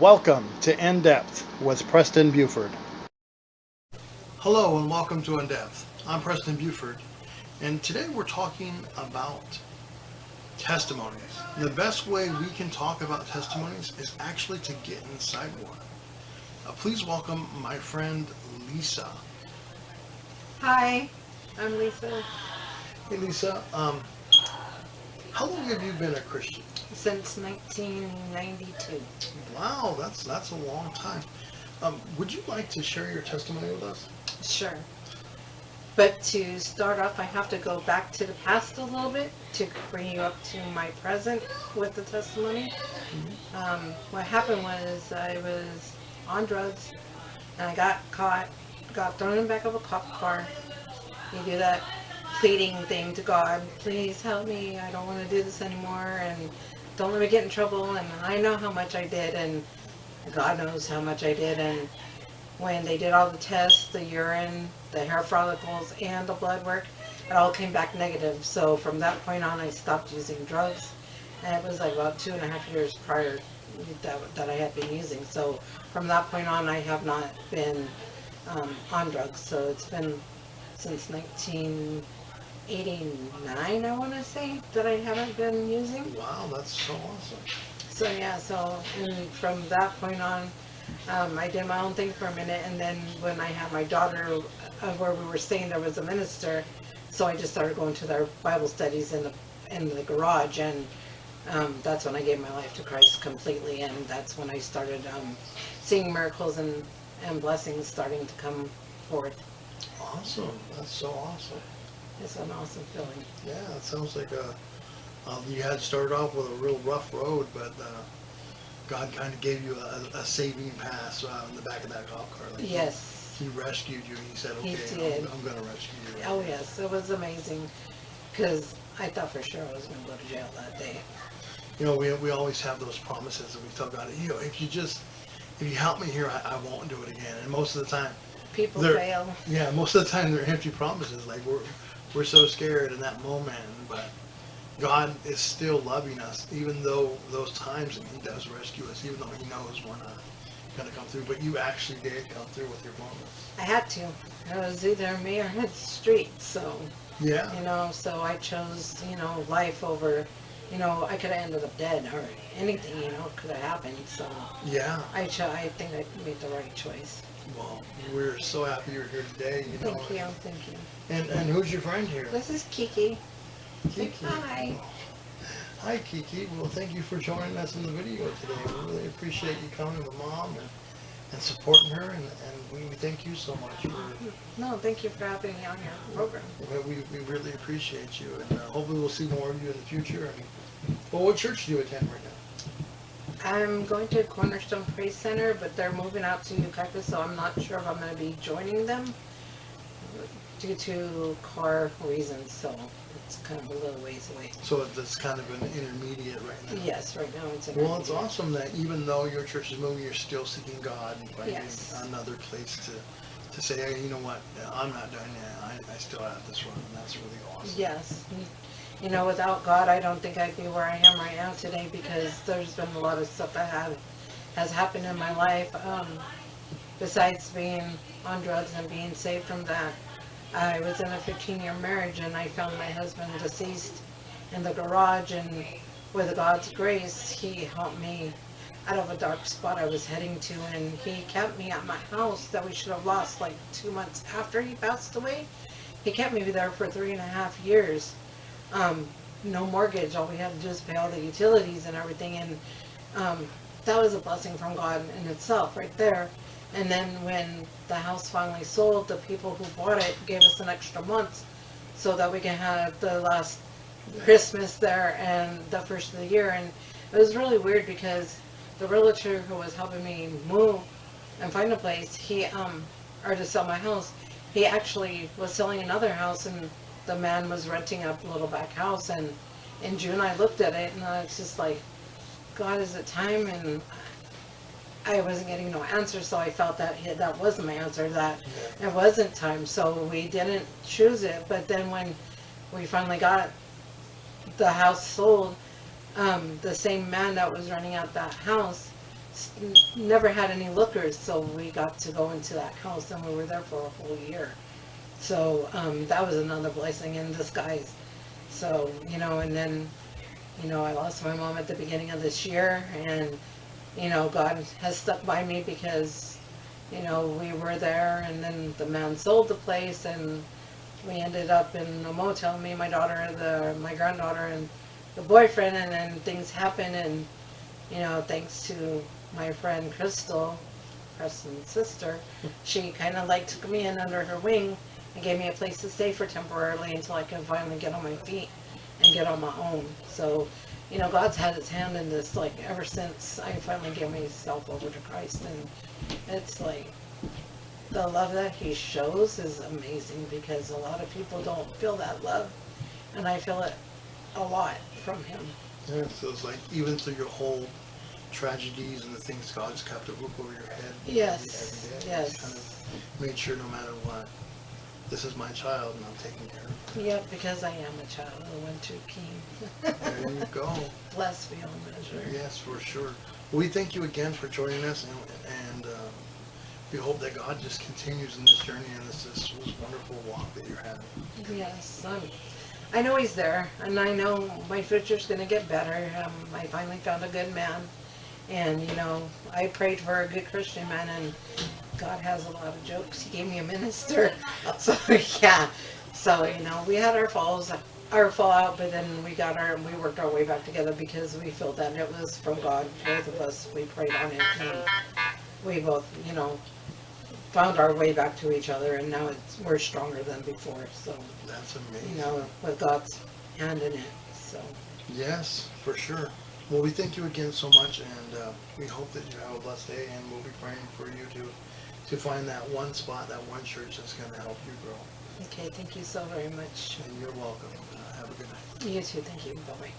Welcome to In Depth with Preston Buford. Hello and welcome to In Depth. I'm Preston Buford, and today we're talking about testimonies. The best way we can talk about testimonies is actually to get inside one. Please welcome my friend Lisa. Hi, I'm Lisa. Hey Lisa, how long have you been a Christian? Since 1992. Wow, that's a long time. Would you like to share your testimony with us? Sure. But to start off, I have to go back to the past a little bit to bring you up to my present with the testimony. What happened was I was on drugs and I got caught, got thrown in the back of a cop car. You do that pleading thing to God, please help me, I don't want to do this anymore, and don't let me get in trouble, and I know how much I did, and God knows how much I did, and when they did all the tests, the urine, the hair follicles, and the blood work, it all came back negative. So from that point on, I stopped using drugs, and it was like about 2.5 years prior that I had been using. So from that point on, I have not been on drugs. So it's been since 1989, I want to say, that I haven't been using. Wow, that's so awesome. So yeah, and from that point on, I did my own thing for a minute, and then when I had my daughter, where we were staying, there was a minister, so I just started going to their Bible studies in the garage, and that's when I gave my life to Christ completely, and that's when I started seeing miracles and blessings starting to come forth. Awesome, that's so awesome. It's an awesome feeling. Yeah, it sounds like you had started off with a real rough road, but God kind of gave you a saving pass in the back of that cop car. Like Yes. He rescued you. He said, okay, He did. I'm going to rescue you. Oh yes, it was amazing, because I thought for sure I was going to go to jail that day. You know, we always have those promises that we tell God, you know, if you help me here, I won't do it again. And most of the time, People fail. Yeah, most of the time they're empty promises. Like we're so scared in that moment, but God is still loving us, even though those times, and He does rescue us, even though He knows we're not going to come through. But you actually did come through with your promise. I had to. It was either me or the street. So Yeah. so I chose life over. I could have ended up dead or anything. Could have happened. So Yeah. I think I made the right choice. Well, we're so happy you're here today. Thank you. Thank you. And who's your friend here? This is Kiki. Kiki. Hi. Hi, Kiki. Well, thank you for joining us in the video today. We really appreciate you coming with Mom and supporting her, and we thank you so much for. No, thank you for having me on your program. We really appreciate you, and hopefully we'll see more of you in the future. Well, what church do you attend right now? I'm going to Cornerstone Praise Center, but they're moving out to Yucaipa, so I'm not sure if I'm going to be joining them due to car reasons, so it's kind of a little ways away. So it's kind of an intermediate right now. Yes, right now it's Well, it's awesome that even though your church is moving, you're still seeking God and finding another place to say, hey, you know what, I'm not done yet. I still have this run, and that's really awesome. Yes. Without God, I don't think I'd be where I am right now today, because there's been a lot of stuff that has happened in my life. Besides being on drugs and being saved from that, I was in a 15-year marriage, and I found my husband deceased in the garage, and with God's grace, He helped me out of a dark spot I was heading to, and He kept me at my house that we should have lost like 2 months after he passed away. He kept me there for 3.5 years. No mortgage, all we had to do is pay all the utilities and everything, and that was a blessing from God in itself right there. And then when the house finally sold, the people who bought it gave us an extra month so that we can have the last Christmas there and the first of the year. And it was really weird, because the realtor who was helping me move and find a place, or to sell my house, he actually was selling another house, and the man was renting a little back house. And in June I looked at it, and I was just like, God, is it time? And I wasn't getting no answer, so I felt that that wasn't my answer, that it wasn't time, so we didn't choose it. But then when we finally got the house sold, the same man that was running out that house never had any lookers, so we got to go into that house, and we were there for a whole year. So that was another blessing in disguise. So, and then, I lost my mom at the beginning of this year, and, God has stuck by me because, we were there, and then the man sold the place, and we ended up in a motel, me, my daughter, my granddaughter, and the boyfriend, and then things happened, and, thanks to my friend Crystal, Preston's sister, she kind of like took me in under her wing and gave me a place to stay for temporarily until I can finally get on my feet and get on my own. So, God's had his hand in this, like, ever since I finally gave myself over to Christ. And it's like, the love that he shows is amazing because a lot of people don't feel that love. And I feel it a lot from him. Yeah, so it's like even through your whole tragedies and the things, God's kept a roof over your head. Yes, every day. yes. He's kind of made sure no matter what, this is my child and I'm taking care of her. Yep, because I am a child of the Winter King. There you go. Blessed beyond measure. Yes, for sure. We thank you again for joining us, and we hope that God just continues in this journey and this wonderful walk that you're having. Yes, I know he's there, and I know my future's going to get better. I finally found a good man, and I prayed for a good Christian man, and God has a lot of jokes. He gave me a minister, so yeah. So we had our fallout, but then we worked our way back together because we felt that it was from God. Both of us, we prayed on it, and we both, found our way back to each other, and now we're stronger than before. So That's amazing. with God's hand in it. So Yes, for sure. Well, we thank you again so much, and we hope that you have a blessed day, and we'll be praying for you to find that one spot, that one church that's going to help you grow. okay, thank you so very much. And you're welcome. Have a good night. You too. Thank you. Bye bye.